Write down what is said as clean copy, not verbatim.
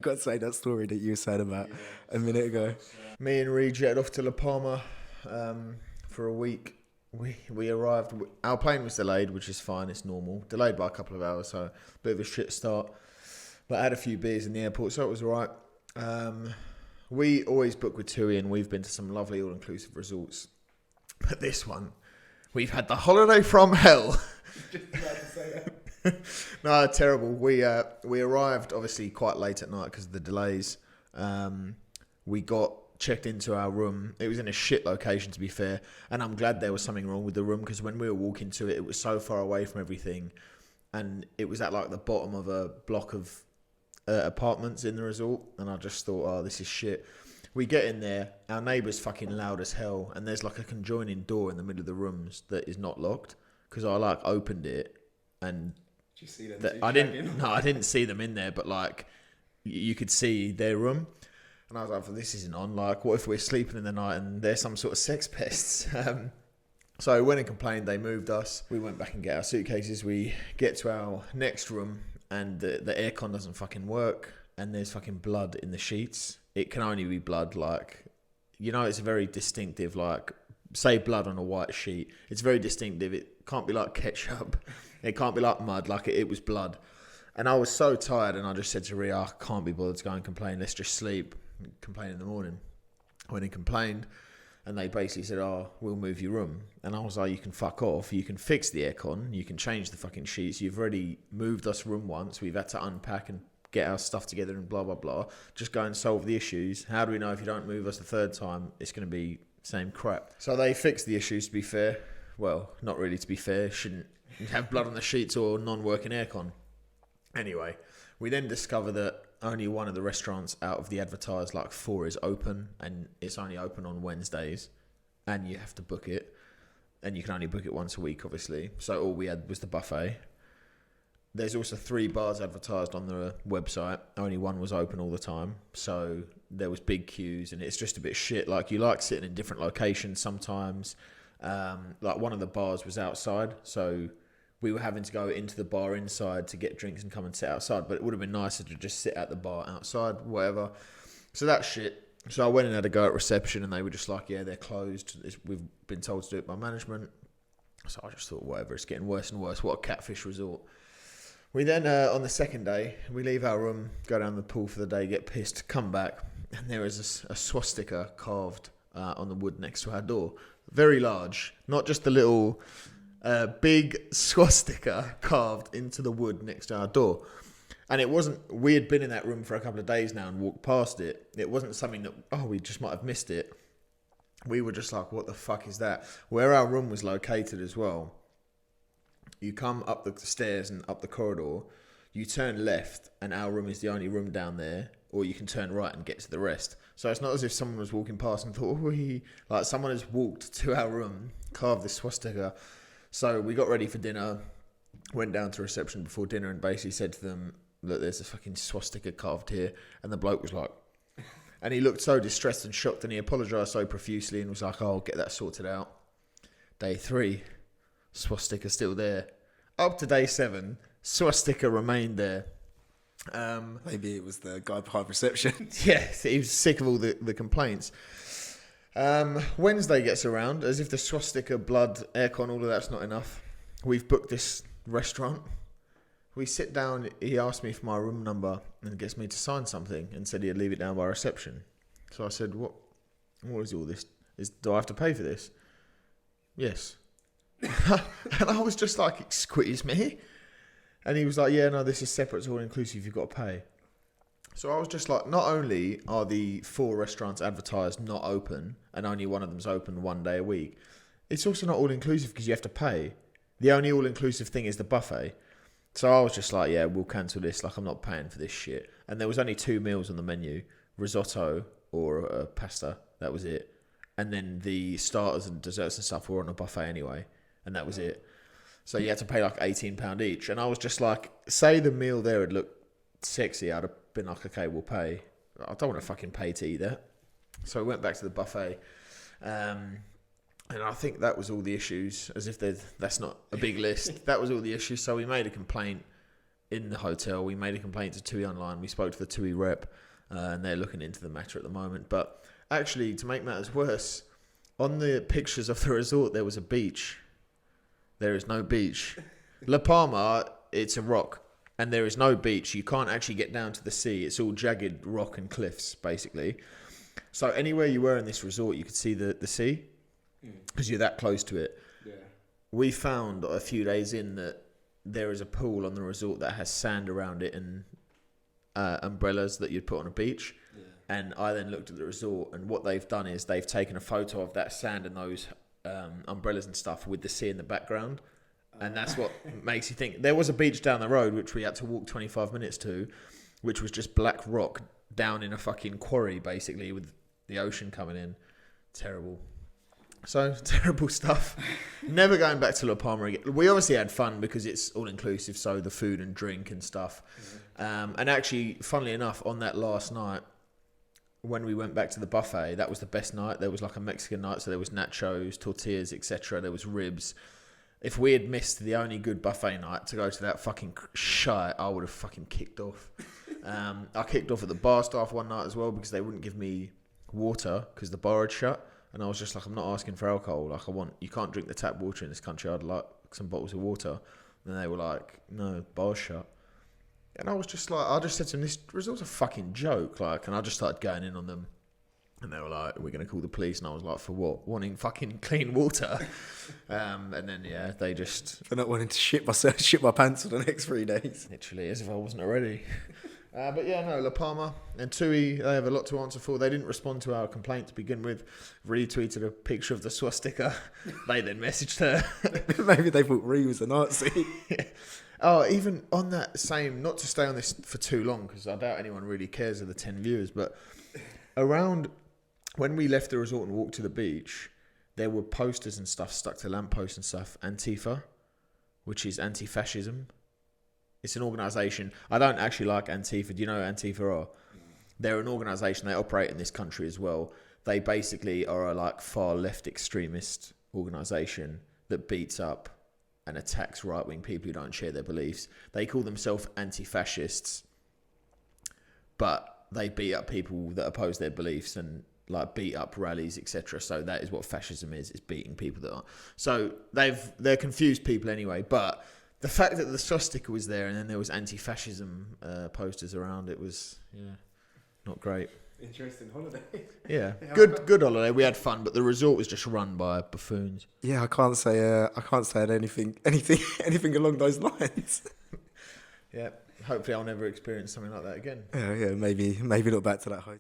Got to say that story that you said about a minute ago. Me and Reed jetted off to La Palma for a week. We arrived. Our plane was delayed, which is fine. It's normal. Delayed by a couple of hours, so a bit of a shit start. But I had a few beers in the airport, so it was all right. We always book with TUI, and we've been to some lovely all-inclusive resorts. But this one, we've had the holiday from hell. Just about to say that. No, terrible. We arrived obviously quite late at night because of the delays. We got checked into our room. It was in a shit location, to be fair, and I'm glad there was something wrong with the room, because when we were walking to it, it was so far away from everything, and it was at like the bottom of a block of apartments in the resort, and I just thought, oh, this is shit. We get in there, our neighbour's fucking loud as hell, and there's like a conjoining door in the middle of the rooms that is not locked, because I like opened it, and Did you see them? I didn't see them in there, but like you could see their room. And I was like, well, this isn't on. Like, what if we're sleeping in the night and there's some sort of sex pests? So I went and complained. They moved us. We went back and get our suitcases. We get to our next room, and the aircon doesn't fucking work. And there's fucking blood in the sheets. It can only be blood. Like, you know, it's very distinctive. Like, say blood on a white sheet. It's very distinctive. It can't be like ketchup. It can't be like mud. Like, it was blood. And I was so tired, and I just said to Rhea, I can't be bothered to go and complain. Let's just sleep. Complain in the morning. I went and complained, and they basically said, oh, we'll move your room. And I was like, you can fuck off. You can fix the aircon. You can change the fucking sheets. You've already moved us room once. We've had to unpack and get our stuff together and blah, blah, blah. Just go and solve the issues. How do we know if you don't move us the third time, it's going to be same crap? So they fixed the issues, to be fair. Well, not really, to be fair. Shouldn't have blood on the sheets or non-working aircon. Anyway, we then discover that only one of the restaurants out of the advertised like 4 is open, and it's only open on Wednesdays, and you have to book it, and you can only book it once a week, obviously. So all we had was the buffet. There's also 3 bars advertised on the website. Only one was open all the time, so there was big queues, and it's just a bit shit. Like, you like sitting in different locations sometimes. Like, one of the bars was outside, so we were having to go into the bar inside to get drinks and come and sit outside, but it would have been nicer to just sit at the bar outside, whatever. So that's shit. So I went and had a go at reception, and they were just like, yeah, they're closed. We've been told to do it by management. So I just thought, whatever, it's getting worse and worse. What a catfish resort. We then, on the second day, we leave our room, go down the pool for the day, get pissed, come back, and there is a swastika carved on the wood next to our door. Very large, not just the little... big swastika carved into the wood next to our door. And it wasn't, we had been in that room for a couple of days now and walked past it. It wasn't something that, oh, we just might have missed it. We were just like, what the fuck is that? Where our room was located as well, you come up the stairs and up the corridor, you turn left, and our room is the only room down there, or you can turn right and get to the rest. So it's not as if someone was walking past and thought, oh, like someone has walked to our room, carved this swastika. So we got ready for dinner, went down to reception before dinner and basically said to them that there's a fucking swastika carved here. And the bloke was like, and he looked so distressed and shocked, and he apologised so profusely and was like, oh, I'll get that sorted out. Day 3, swastika still there. Up to day 7, swastika remained there. Maybe it was the guy behind reception. Yeah, he was sick of all the complaints. Wednesday gets around, as if the swastika, blood, aircon, all of that's not enough. We've booked this restaurant. We sit down, he asked me for my room number and gets me to sign something and said he'd leave it down by reception. So I said, what is all this? Do I have to pay for this? Yes. And I was just like, excuse me? And he was like, yeah, no, this is separate, it's all inclusive, you've got to pay. So I was just like, not only are the 4 restaurants advertised not open, and only one of them's open 1 day a week, it's also not all-inclusive because you have to pay. The only all-inclusive thing is the buffet. So I was just like, yeah, we'll cancel this. Like, I'm not paying for this shit. And there was only 2 meals on the menu, risotto or pasta. That was it. And then the starters and desserts and stuff were on a buffet anyway. And that was it. So you had to pay like £18 each. And I was just like, say the meal there had looked sexy, I'd have been like, okay, we'll pay. I don't want to fucking pay to eat that. So I went back to the buffet. And I think that was all the issues, as if that's not a big list. That was all the issues. So we made a complaint in the hotel. We made a complaint to TUI online. We spoke to the TUI rep, and they're looking into the matter at the moment. But actually, to make matters worse, on the pictures of the resort, there was a beach. There is no beach. La Palma, it's a rock, and there is no beach. You can't actually get down to the sea. It's all jagged rock and cliffs, basically. So anywhere you were in this resort, you could see the sea because you're that close to it. Yeah. We found a few days in that there is a pool on the resort that has sand around it and umbrellas that you'd put on a beach. Yeah. And I then looked at the resort, and what they've done is they've taken a photo of that sand and those umbrellas and stuff with the sea in the background. And that's what makes you think. There was a beach down the road, which we had to walk 25 minutes to, which was just black rock down in a fucking quarry, basically, with the ocean coming in. Terrible. So, terrible stuff. Never going back to La Palma again. We obviously had fun because it's all-inclusive, so the food and drink and stuff. And actually, funnily enough, on that last night, when we went back to the buffet, that was the best night. There was like a Mexican night, so there was nachos, tortillas, etc. There was ribs. If we had missed the only good buffet night to go to that fucking shite, I would have fucking kicked off. I kicked off at the bar staff one night as well because they wouldn't give me water because the bar had shut. And I was just like, I'm not asking for alcohol. Like, you can't drink the tap water in this country. I'd like some bottles of water. And they were like, no, bar's shut. And I was just like, I just said to them, this resort's a fucking joke. Like, and I just started going in on them. And they were like, we're going to call the police. And I was like, for what? Wanting fucking clean water. And then, yeah, they just... For not wanting to shit my pants for the next 3 days. Literally, as if I wasn't already. But yeah, no, La Palma and TUI, they have a lot to answer for. They didn't respond to our complaint to begin with. Retweeted a picture of the swastika. They then messaged her. Maybe they thought Ree was a Nazi. Oh, even on that same, not to stay on this for too long, because I doubt anyone really cares of the 10 viewers, but around... When we left the resort and walked to the beach, there were posters and stuff stuck to lampposts and stuff. Antifa, which is anti-fascism. It's an organisation. I don't actually like Antifa. Do you know what Antifa are? They're an organisation. They operate in this country as well. They basically are a like far left extremist organisation that beats up and attacks right-wing people who don't share their beliefs. They call themselves anti-fascists, but they beat up people that oppose their beliefs and like beat up rallies, etc. So that is what fascism is beating people that aren't. So they're confused people anyway. But the fact that the swastika was there and then there was anti-fascism posters around it was not great. Interesting holiday. Yeah, good holiday. We had fun, but the resort was just run by buffoons. Yeah, I can't say anything along those lines. Yeah, hopefully I'll never experience something like that again. Yeah, maybe not back to that hotel.